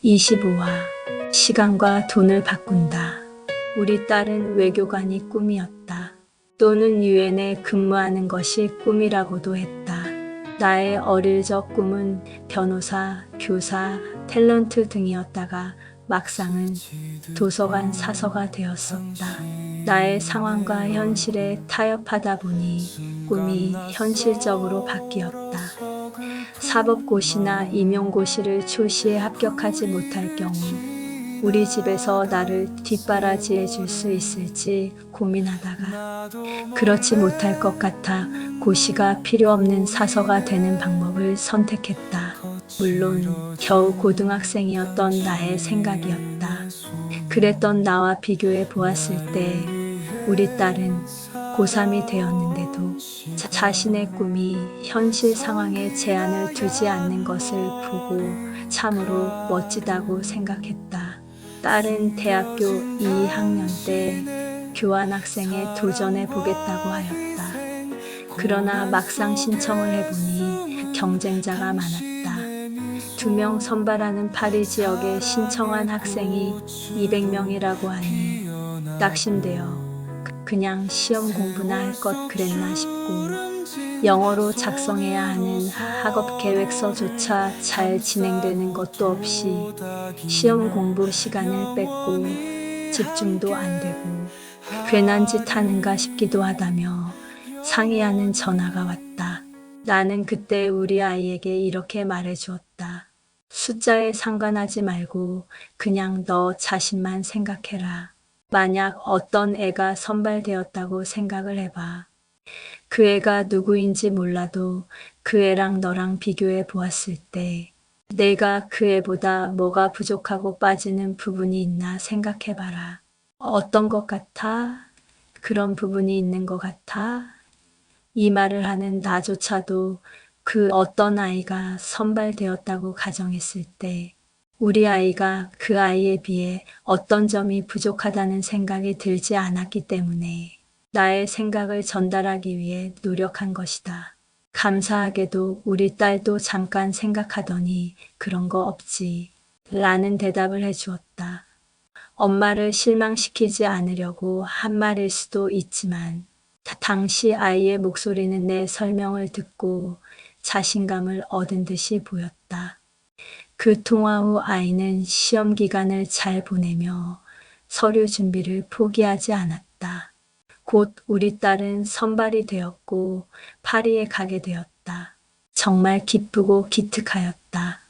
25화 시간과 돈을 바꾼다. 우리 딸은 외교관이 꿈이었다. 또는 유엔에 근무하는 것이 꿈이라고도 했다. 나의 어릴 적 꿈은 변호사, 교사, 탤런트 등이었다가 막상은 도서관 사서가 되었었다. 나의 상황과 현실에 타협하다 보니 꿈이 현실적으로 바뀌었다. 사법고시나 임용고시를 초시에 합격하지 못할 경우 우리 집에서 나를 뒷바라지해 줄 수 있을지 고민하다가 그렇지 못할 것 같아 고시가 필요 없는 사서가 되는 방법을 선택했다. 물론 겨우 고등학생이었던 나의 생각이었다. 그랬던 나와 비교해 보았을 때 우리 딸은 고3이 되었는데도 자신의 꿈이 현실 상황에 제한을 두지 않는 것을 보고 참으로 멋지다고 생각했다. 딸은 대학교 2학년 때 교환학생에 도전해 보겠다고 하였다. 그러나 막상 신청을 해보니 경쟁자가 많았다. 2명 선발하는 파리 지역에 신청한 학생이 200명이라고 하니 낙심되어 그냥 시험 공부나 할 것 그랬나 싶고 영어로 작성해야 하는 학업 계획서조차 잘 진행되는 것도 없이 시험 공부 시간을 뺏고 집중도 안 되고 괜한 짓 하는가 싶기도 하다며 상의하는 전화가 왔다. 나는 그때 우리 아이에게 이렇게 말해주었다. 숫자에 상관하지 말고 그냥 너 자신만 생각해라. 만약 어떤 애가 선발되었다고 생각을 해봐. 그 애가 누구인지 몰라도 그 애랑 너랑 비교해 보았을 때 내가 그 애보다 뭐가 부족하고 빠지는 부분이 있나 생각해봐라. 어떤 것 같아? 그런 부분이 있는 것 같아? 이 말을 하는 나조차도 그 어떤 아이가 선발되었다고 가정했을 때 우리 아이가 그 아이에 비해 어떤 점이 부족하다는 생각이 들지 않았기 때문에 나의 생각을 전달하기 위해 노력한 것이다. 감사하게도 우리 딸도 잠깐 생각하더니 그런 거 없지 라는 대답을 해주었다. 엄마를 실망시키지 않으려고 한 말일 수도 있지만 당시 아이의 목소리는 내 설명을 듣고 자신감을 얻은 듯이 보였다. 그 통화 후 아이는 시험 기간을 잘 보내며 서류 준비를 포기하지 않았다. 곧 우리 딸은 선발이 되었고 파리에 가게 되었다. 정말 기쁘고 기특하였다.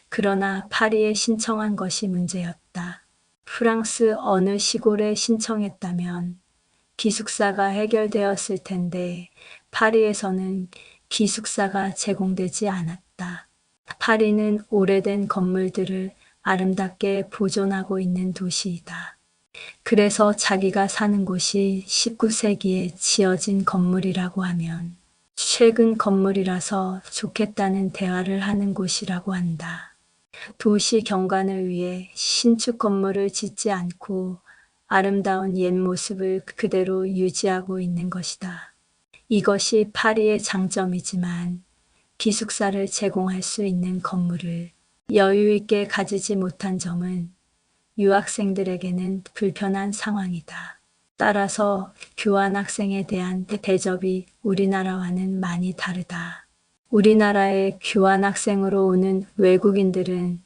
그러나 파리에 신청한 것이 문제였다. 프랑스 어느 시골에 신청했다면 기숙사가 해결되었을 텐데 파리에서는 기숙사가 제공되지 않았다. 파리는 오래된 건물들을 아름답게 보존하고 있는 도시이다. 그래서 자기가 사는 곳이 19세기에 지어진 건물이라고 하면 최근 건물이라서 좋겠다는 대화를 하는 곳이라고 한다. 도시 경관을 위해 신축 건물을 짓지 않고 아름다운 옛 모습을 그대로 유지하고 있는 것이다. 이것이 파리의 장점이지만 기숙사를 제공할 수 있는 건물을 여유 있게 가지지 못한 점은 유학생들에게는 불편한 상황이다. 따라서 교환학생에 대한 대접이 우리나라와는 많이 다르다. 우리나라에 교환학생으로 오는 외국인들은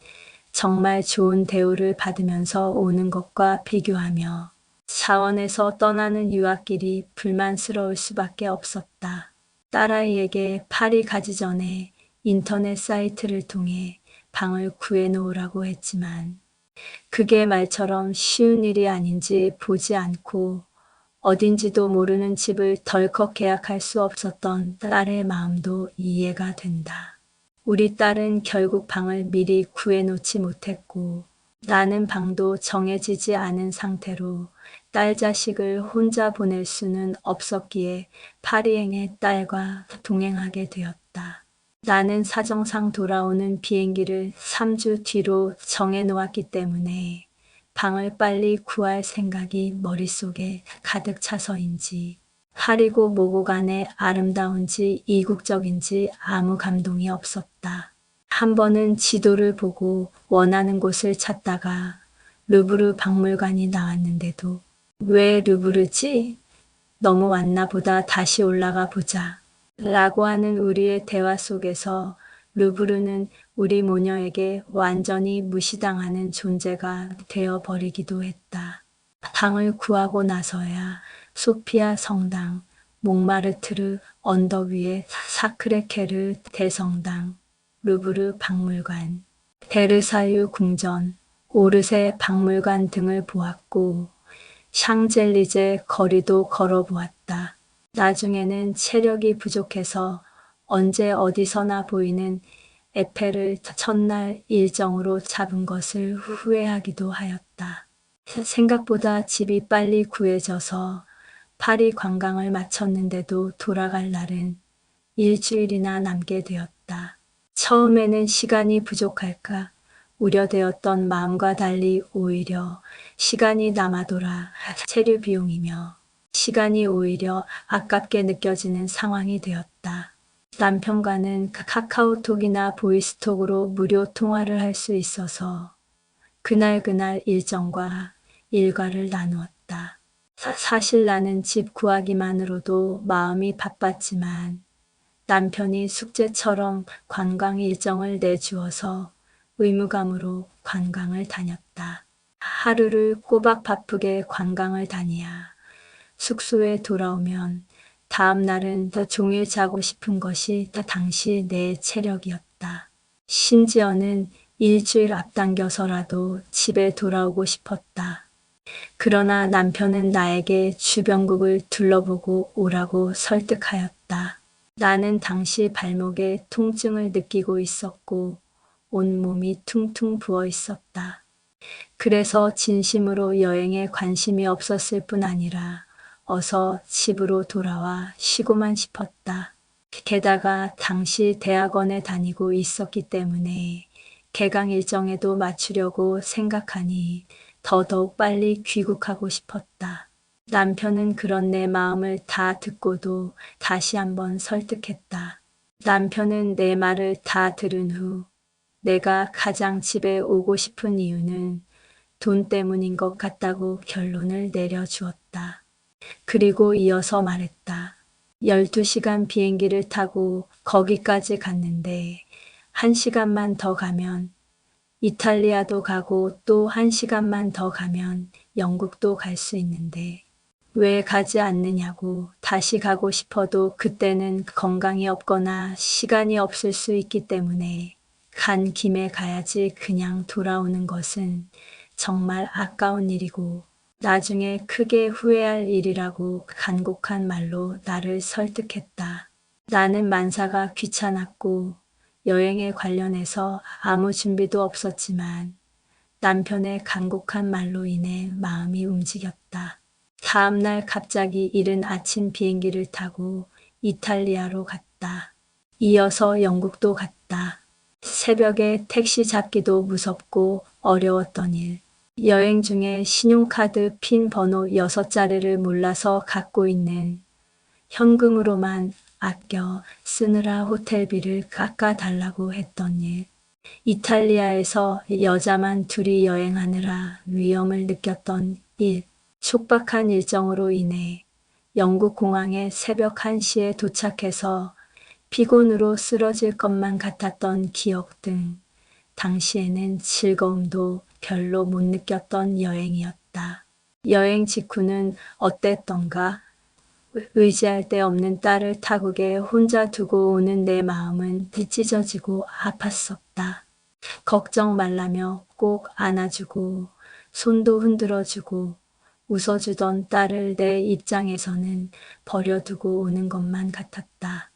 정말 좋은 대우를 받으면서 오는 것과 비교하며 사원에서 떠나는 유학길이 불만스러울 수밖에 없었다. 딸아이에게 파리 가기 전에 인터넷 사이트를 통해 방을 구해놓으라고 했지만 그게 말처럼 쉬운 일이 아닌지 보지 않고 어딘지도 모르는 집을 덜컥 계약할 수 없었던 딸의 마음도 이해가 된다. 우리 딸은 결국 방을 미리 구해놓지 못했고 나는 방도 정해지지 않은 상태로 딸 자식을 혼자 보낼 수는 없었기에 파리행의 딸과 동행하게 되었다. 나는 사정상 돌아오는 비행기를 3주 뒤로 정해놓았기 때문에 방을 빨리 구할 생각이 머릿속에 가득 차서인지 파리고 뭐고 간에 아름다운지 이국적인지 아무 감동이 없었다. 한 번은 지도를 보고 원하는 곳을 찾다가 루브르 박물관이 나왔는데도 왜 루브르지? 너무 왔나 보다 다시 올라가 보자. 라고 하는 우리의 대화 속에서 루브르는 우리 모녀에게 완전히 무시당하는 존재가 되어버리기도 했다. 방을 구하고 나서야 소피아 성당, 몽마르트르 언덕 위의 사크레케르 대성당, 루브르 박물관, 베르사유 궁전, 오르세 박물관 등을 보았고 샹젤리제 거리도 걸어보았다. 나중에는 체력이 부족해서 언제 어디서나 보이는 에펠을 첫날 일정으로 잡은 것을 후회하기도 하였다. 생각보다 집이 빨리 구해져서 파리 관광을 마쳤는데도 돌아갈 날은 일주일이나 남게 되었다. 처음에는 시간이 부족할까 우려되었던 마음과 달리 오히려 시간이 남아돌아 체류 비용이며 시간이 오히려 아깝게 느껴지는 상황이 되었다. 남편과는 카카오톡이나 보이스톡으로 무료 통화를 할 수 있어서 그날 일정과 일과를 나누었다. 사실 나는 집 구하기만으로도 마음이 바빴지만 남편이 숙제처럼 관광 일정을 내주어서 의무감으로 관광을 다녔다. 하루를 꼬박 바쁘게 관광을 다니야 숙소에 돌아오면 다음 날은 더 종일 자고 싶은 것이 당시 내 체력이었다. 심지어는 일주일 앞당겨서라도 집에 돌아오고 싶었다. 그러나 남편은 나에게 주변국을 둘러보고 오라고 설득하였다. 나는 당시 발목에 통증을 느끼고 있었고 온몸이 퉁퉁 부어 있었다. 그래서 진심으로 여행에 관심이 없었을 뿐 아니라 어서 집으로 돌아와 쉬고만 싶었다. 게다가 당시 대학원에 다니고 있었기 때문에 개강 일정에도 맞추려고 생각하니 더더욱 빨리 귀국하고 싶었다. 남편은 그런 내 마음을 다 듣고도 다시 한번 설득했다. 남편은 내 말을 다 들은 후 내가 가장 집에 오고 싶은 이유는 돈 때문인 것 같다고 결론을 내려주었다. 그리고 이어서 말했다. 12시간 비행기를 타고 거기까지 갔는데 1시간만 더 가면 이탈리아도 가고 또 1시간만 더 가면 영국도 갈 수 있는데 왜 가지 않느냐고. 다시 가고 싶어도 그때는 건강이 없거나 시간이 없을 수 있기 때문에 간 김에 가야지 그냥 돌아오는 것은 정말 아까운 일이고 나중에 크게 후회할 일이라고 간곡한 말로 나를 설득했다. 나는 만사가 귀찮았고 여행에 관련해서 아무 준비도 없었지만 남편의 간곡한 말로 인해 마음이 움직였다. 다음 날 갑자기 이른 아침 비행기를 타고 이탈리아로 갔다. 이어서 영국도 갔다. 새벽에 택시 잡기도 무섭고 어려웠던 일. 여행 중에 신용카드 핀 번호 6자리를 몰라서 갖고 있는 현금으로만 아껴 쓰느라 호텔비를 깎아달라고 했던 일. 이탈리아에서 여자만 둘이 여행하느라 위험을 느꼈던 일. 촉박한 일정으로 인해 영국 공항에 새벽 1시에 도착해서 피곤으로 쓰러질 것만 같았던 기억 등 당시에는 즐거움도 별로 못 느꼈던 여행이었다. 여행 직후는 어땠던가? 의지할 데 없는 딸을 타국에 혼자 두고 오는 내 마음은 찢어지고 아팠었다. 걱정 말라며 꼭 안아주고 손도 흔들어주고 웃어주던 딸을 내 입장에서는 버려두고 오는 것만 같았다.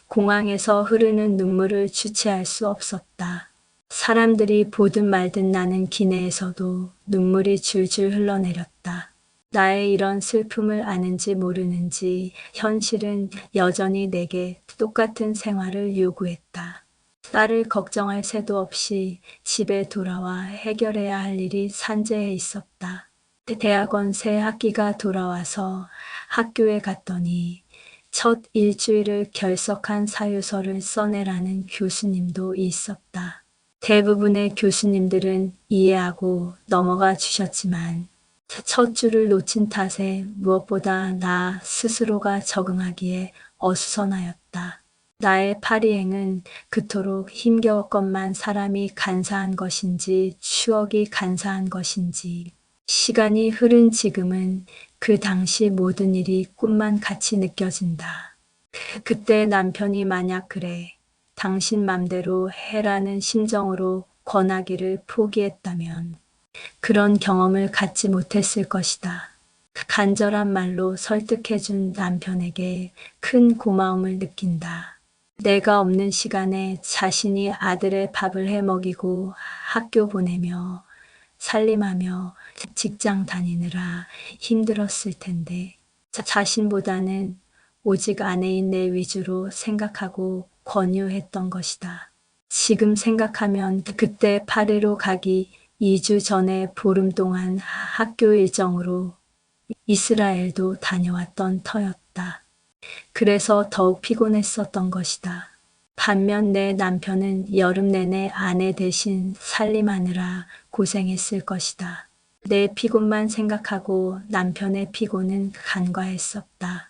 공항에서 흐르는 눈물을 주체할 수 없었다. 사람들이 보든 말든 나는 기내에서도 눈물이 줄줄 흘러내렸다. 나의 이런 슬픔을 아는지 모르는지 현실은 여전히 내게 똑같은 생활을 요구했다. 딸을 걱정할 새도 없이 집에 돌아와 해결해야 할 일이 산재해 있었다. 대학원 새 학기가 돌아와서 학교에 갔더니 첫 일주일을 결석한 사유서를 써내라는 교수님도 있었다. 대부분의 교수님들은 이해하고 넘어가 주셨지만 첫 줄을 놓친 탓에 무엇보다 나 스스로가 적응하기에 어수선하였다. 나의 파리행은 그토록 힘겨웠건만 사람이 간사한 것인지 추억이 간사한 것인지 시간이 흐른 지금은 그 당시 모든 일이 꿈만 같이 느껴진다. 그때 남편이 만약 그래, 당신 맘대로 해라는 심정으로 권하기를 포기했다면 그런 경험을 갖지 못했을 것이다. 간절한 말로 설득해준 남편에게 큰 고마움을 느낀다. 내가 없는 시간에 자신이 아들의 밥을 해 먹이고 학교 보내며 살림하며 직장 다니느라 힘들었을 텐데 자신보다는 오직 아내인 내 위주로 생각하고 권유했던 것이다. 지금 생각하면 그때 파리로 가기 2주 전에 보름 동안 학교 일정으로 이스라엘도 다녀왔던 터였다. 그래서 더욱 피곤했었던 것이다. 반면 내 남편은 여름 내내 아내 대신 살림하느라 고생했을 것이다. 내 피곤만 생각하고 남편의 피곤은 간과했었다.